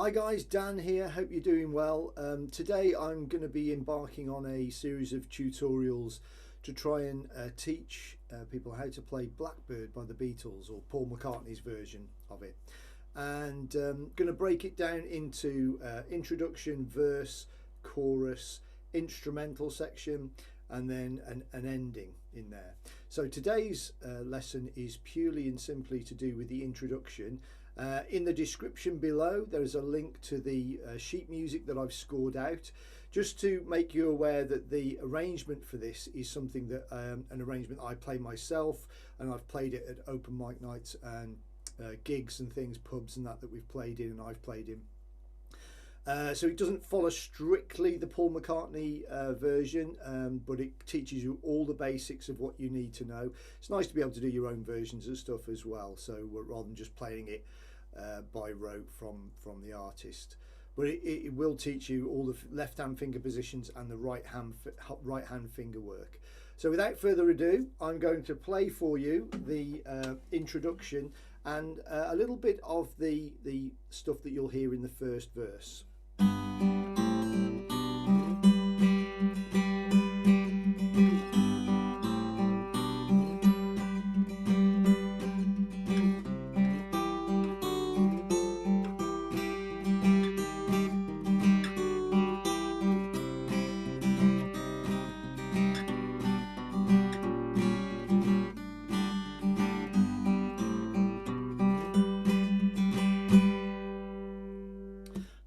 Hi guys, Dan here, hope you're doing well. Today I'm going to be embarking on a series of tutorials to try and teach people how to play Blackbird by the Beatles, or Paul McCartney's version of it. And going to break it down into introduction, verse, chorus, instrumental section, and then an ending in there. So today's lesson is purely and simply to do with the introduction. In the description below there is a link to the sheet music that I've scored out, just to make you aware that the arrangement for this is something that an arrangement I play myself, and I've played it at open mic nights and gigs and things, pubs and that we've played in and I've played in. So it doesn't follow strictly the Paul McCartney version, but it teaches you all the basics of what you need to know. It's nice to be able to do your own versions of stuff as well, so rather than just playing it by rote from the artist. But it will teach you all the left hand finger positions and the right hand finger work. So without further ado, I'm going to play for you the introduction and a little bit of the stuff that you'll hear in the first verse.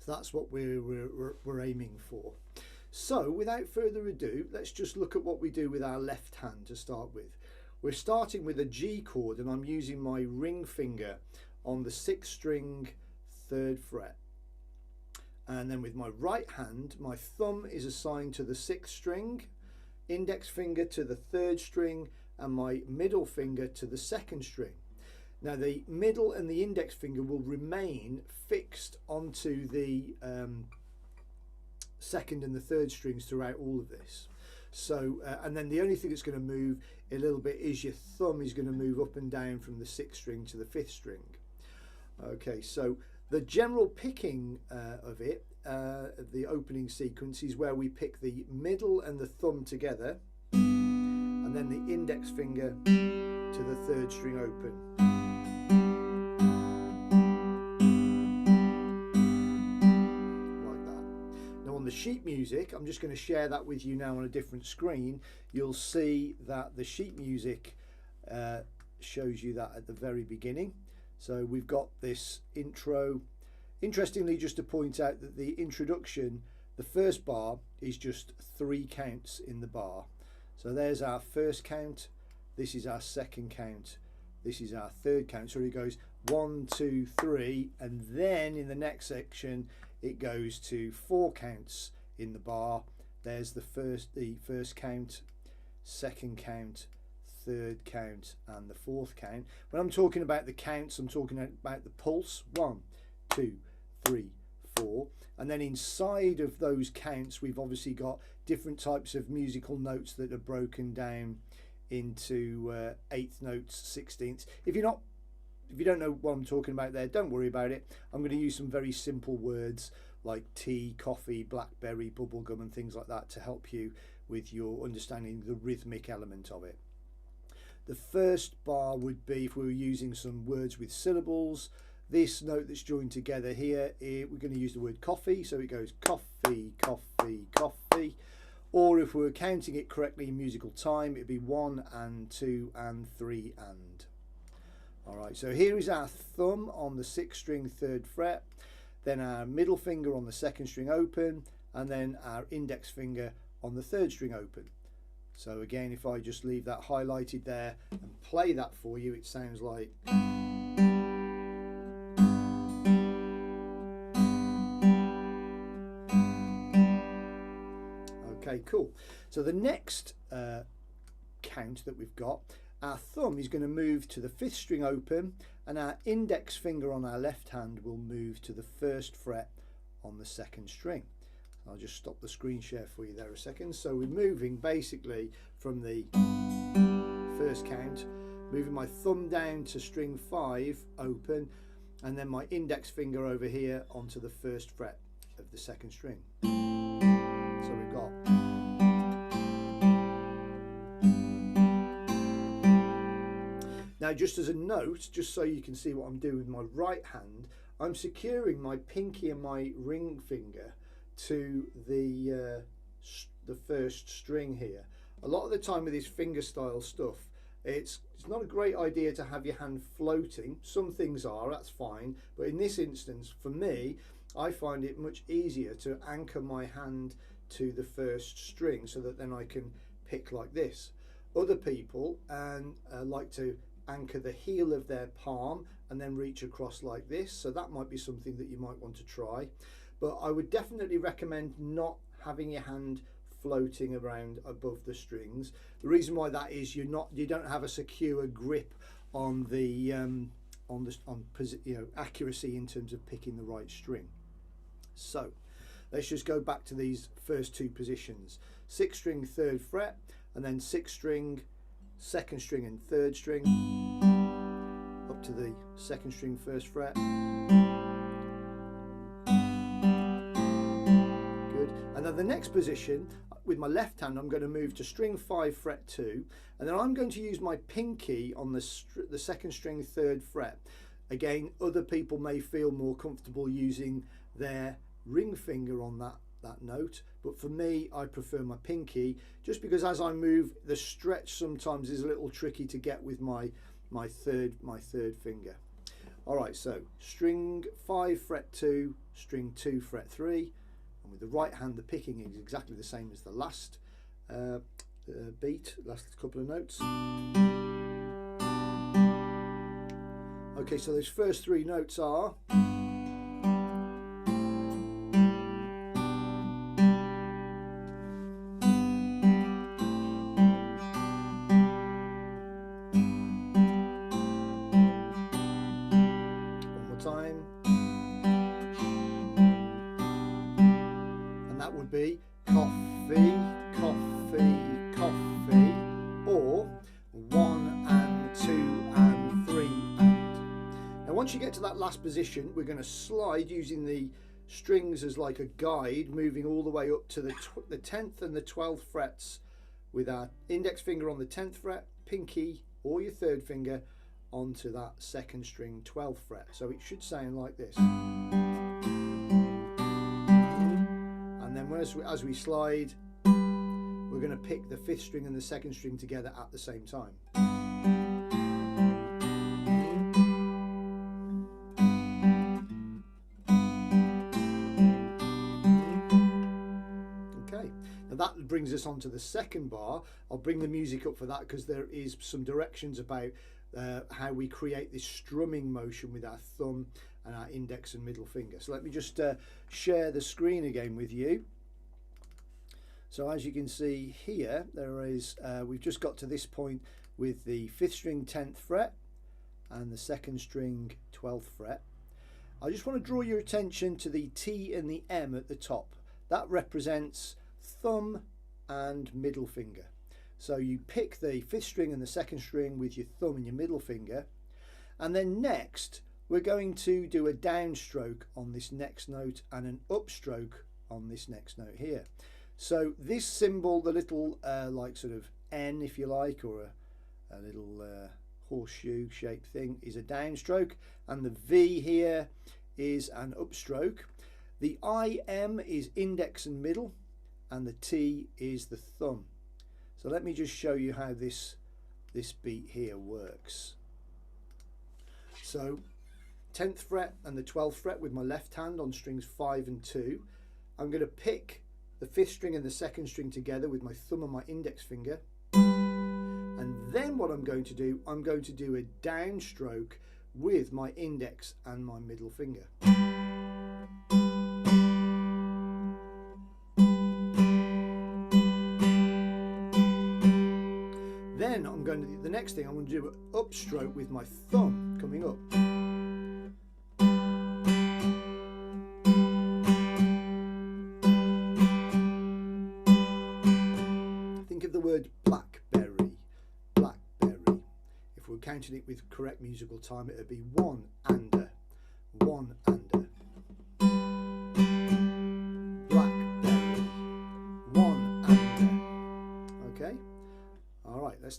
That's what we're aiming for. So without further ado, let's just look at what we do with our left hand to start with. We're starting with a G chord, and I'm using my ring finger on the 6th string 3rd fret. And then with my right hand, my thumb is assigned to the 6th string, index finger to the 3rd string, and my middle finger to the 2nd string. Now the middle and the index finger will remain fixed onto the 2nd and the 3rd strings throughout all of this. So and then the only thing that's going to move a little bit is your thumb is going to move up and down from the 6th string to the 5th string. Okay, so the general picking of it, the opening sequence, is where we pick the middle and the thumb together, and then the index finger to the 3rd string open. Sheet music, I'm just going to share that with you now on a different screen. You'll see that the sheet music shows you that at the very beginning. So we've got this intro. Interestingly, just to point out that the introduction, the first bar is just 3 counts in the bar. So there's our first count, this is our second count, this is our third count. So it goes 1, 2, 3, and then in the next section it goes to 4 counts in the bar. There's the first count, second count, third count, and the 4th count. When I'm talking about the counts, I'm talking about the pulse. 1, 2, 3, 4. And then inside of those counts, we've obviously got different types of musical notes that are broken down into 8th notes, 16ths. If you don't know what I'm talking about there, don't worry about it. I'm going to use some very simple words like tea, coffee, blackberry, bubblegum and things like that to help you with your understanding the rhythmic element of it. The first bar would be, if we were using some words with syllables, this note that's joined together here, we're going to use the word coffee, so it goes coffee, coffee, coffee. Or if we were counting it correctly in musical time, it'd be 1 and 2 and 3 and. Alright, so here is our thumb on the 6th string 3rd fret, then our middle finger on the 2nd string open, and then our index finger on the 3rd string open. So again, if I just leave that highlighted there and play that for you, it sounds like. Okay, cool. So the next count that we've got, our thumb is going to move to the 5th string open, and our index finger on our left hand will move to the 1st fret on the 2nd string. I'll just stop the screen share for you there a second. So we're moving basically from the first count, moving my thumb down to string 5 open, and then my index finger over here onto the first fret of the second string. So we've got now, just as a note, just so you can see what I'm doing with my right hand, I'm securing my pinky and my ring finger to the first string here. A lot of the time with this finger style stuff, it's not a great idea to have your hand floating. Some things are, that's fine, but in this instance, for me, I find it much easier to anchor my hand to the first string so that then I can pick like this. Other people like to anchor the heel of their palm and then reach across like this, so that might be something that you might want to try, but I would definitely recommend not having your hand floating around above the strings. The reason why that is you don't have a secure grip on the accuracy in terms of picking the right string. So let's just go back to these first two positions: 6th string 3rd fret, and then 6th string 2nd string and 3rd string up to the 2nd string 1st fret. Good. And then the next position, with my left hand, I'm going to move to string 5 fret 2, and then I'm going to use my pinky on the 2nd string 3rd fret. Again, other people may feel more comfortable using their ring finger on that note, but for me, I prefer my pinky, just because as I move, the stretch sometimes is a little tricky to get with my third finger. All right, so string 5 fret 2, string 2 fret 3, and with the right hand the picking is exactly the same as the last beat, last couple of notes. Okay, so those first 3 notes are time, and that would be coffee, coffee, coffee, or 1 and 2 and 3 and. Now once you get to that last position, we're going to slide using the strings as like a guide, moving all the way up to the 10th and the 12th frets with our index finger on the 10th fret, pinky or your 3rd finger onto that 2nd string 12th fret. So it should sound like this. And then as we slide, we're going to pick the 5th string and the 2nd string together at the same time. Okay, now that brings us on to the second bar. I'll bring the music up for that because there is some directions about how we create this strumming motion with our thumb and our index and middle finger. So let me just share the screen again with you. So as you can see here, there is we've just got to this point with the 5th string 10th fret and the 2nd string 12th fret. I just want to draw your attention to the T and the M at the top. That represents thumb and middle finger. So you pick the 5th string and the 2nd string with your thumb and your middle finger, and then next we're going to do a downstroke on this next note and an upstroke on this next note here. So this symbol, the little like sort of N if you like, or a little horseshoe shaped thing, is a downstroke, and the V here is an upstroke. The IM is index and middle, and the T is the thumb. So let me just show you how this beat here works. So 10th fret and the 12th fret with my left hand on strings 5 and 2. I'm going to pick the 5th string and the 2nd string together with my thumb and my index finger. And then what I'm going to do a downstroke with my index and my middle finger. Then the next thing I'm going to do an upstroke with my thumb coming up. Think of the word blackberry, blackberry. If we're counting it with correct musical time, it would be 1 and a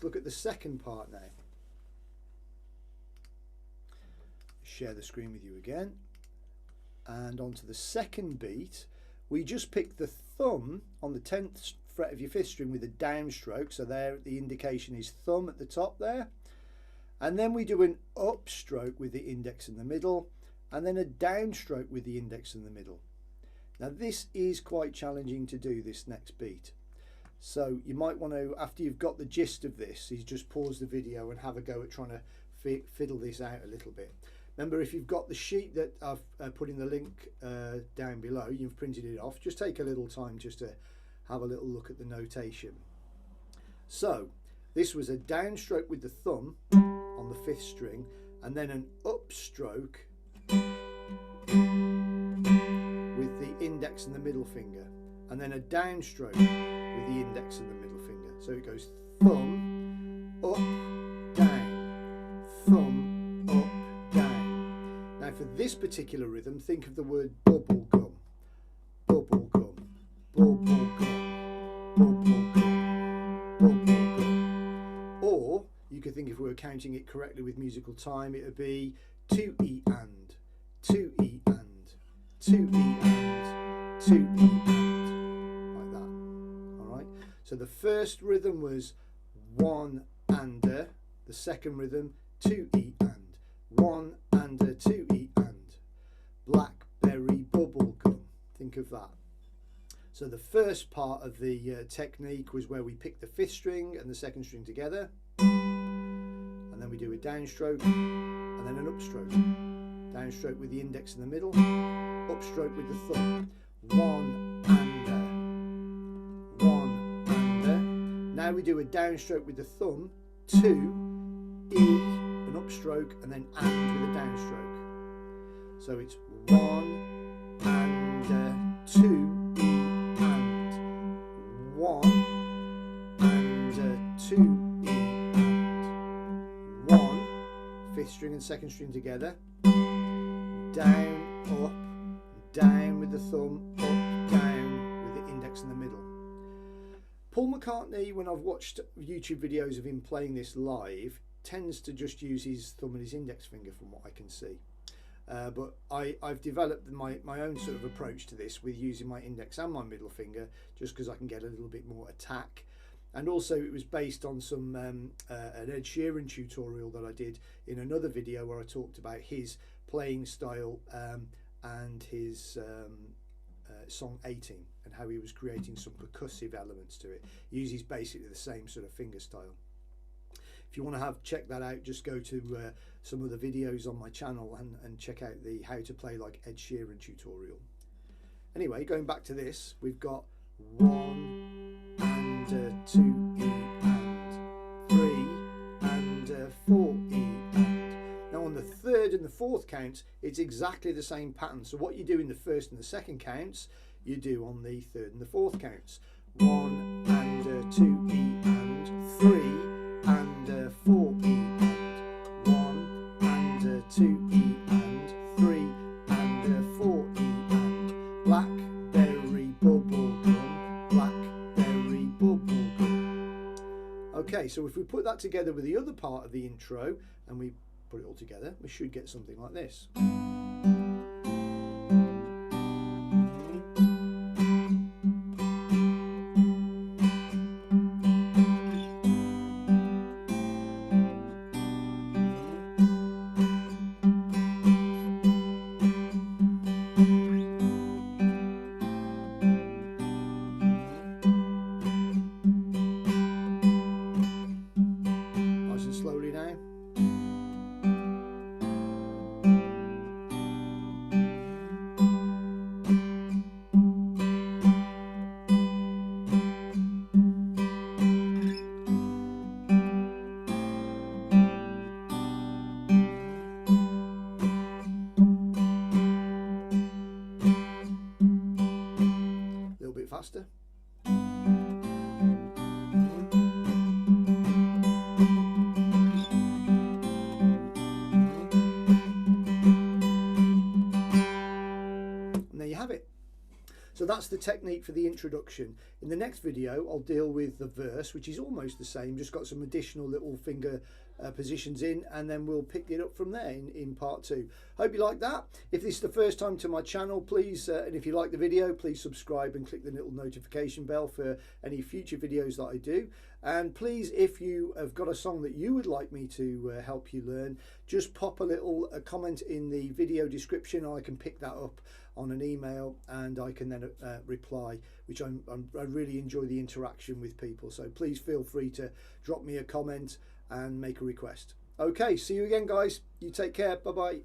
let's look at the second part now. Share the screen with you again, and onto the second beat. We just pick the thumb on the 10th fret of your 5th string with a downstroke, so there the indication is thumb at the top there, and then we do an upstroke with the index in the middle, and then a downstroke with the index in the middle. Now this is quite challenging to do, this next beat, so you might want to, after you've got the gist of this, is just pause the video and have a go at trying to fiddle this out a little bit. Remember, if you've got the sheet that I've put in the link down below, you've printed it off, just take a little time just to have a little look at the notation. So this was a downstroke with the thumb on the 5th string, and then an upstroke with the index and the middle finger, and then a downstroke with the index and the middle finger. So it goes thumb, up, down, thumb, up, down. Now for this particular rhythm, think of the word bubble gum, bubble gum, bubble gum, bubble gum, bubble gum. Or you could think, if we were counting it correctly with musical time, it would be 2E and, 2E and, 2E and, 2E and, like that. All right. So the first rhythm was 1 and a, the second rhythm 2E and, 1 and a, 2E and, blackberry bubble gum. Think of that. So the first part of the technique was where we pick the 5th string and the 2nd string together, and then we do a downstroke and then an upstroke. Downstroke with the index in the middle, upstroke with the thumb. 1 and a, 1 and a. Now we do a downstroke with the thumb, 2, E, an upstroke, and then and with a downstroke. So it's 1 and a, 2, E and, 1 and a, 2, E and, 1, 5th string and 2nd string together, down, up, down with the thumb, up, down with the index in the middle. Paul McCartney, when I've watched YouTube videos of him playing this live, tends to just use his thumb and his index finger from what I can see. But I've developed my own sort of approach to this with using my index and my middle finger, just because I can get a little bit more attack. And also it was based on some an Ed Sheeran tutorial that I did in another video where I talked about his playing style and his song 18 and how he was creating some percussive elements to it. He uses basically the same sort of finger style. If you want to check that out, just go to some of the videos on my channel and check out the how to play like Ed Sheeran tutorial. Anyway, going back to this, we've got 1 and 2 E and, 3 and 4 E and. Now on the 3rd and the 4th counts, it's exactly the same pattern. So what you do in the 1st and the 2nd counts, you do on the 3rd and the 4th counts. 1 and 2 E and, 3 and 4 E and, 1 and 2 E and, 3 and 4 E and, blackberry bubble gum, blackberry bubble gum. Okay, so if we put that together with the other part of the intro and we put it all together, we should get something like this. Slowly now. A little bit faster. So that's the technique for the introduction. In the next video, I'll deal with the verse, which is almost the same, just got some additional little finger positions in, and then we'll pick it up from there in part 2. Hope you like that. If this is the first time to my channel, please, and if you like the video, please subscribe and click the little notification bell for any future videos that I do. And please, if you have got a song that you would like me to help you learn, just pop a little comment in the video description. I can pick that up on an email and I can then reply, which I really enjoy the interaction with people. So please feel free to drop me a comment and make a request. Okay, see you again, guys. You take care. Bye bye.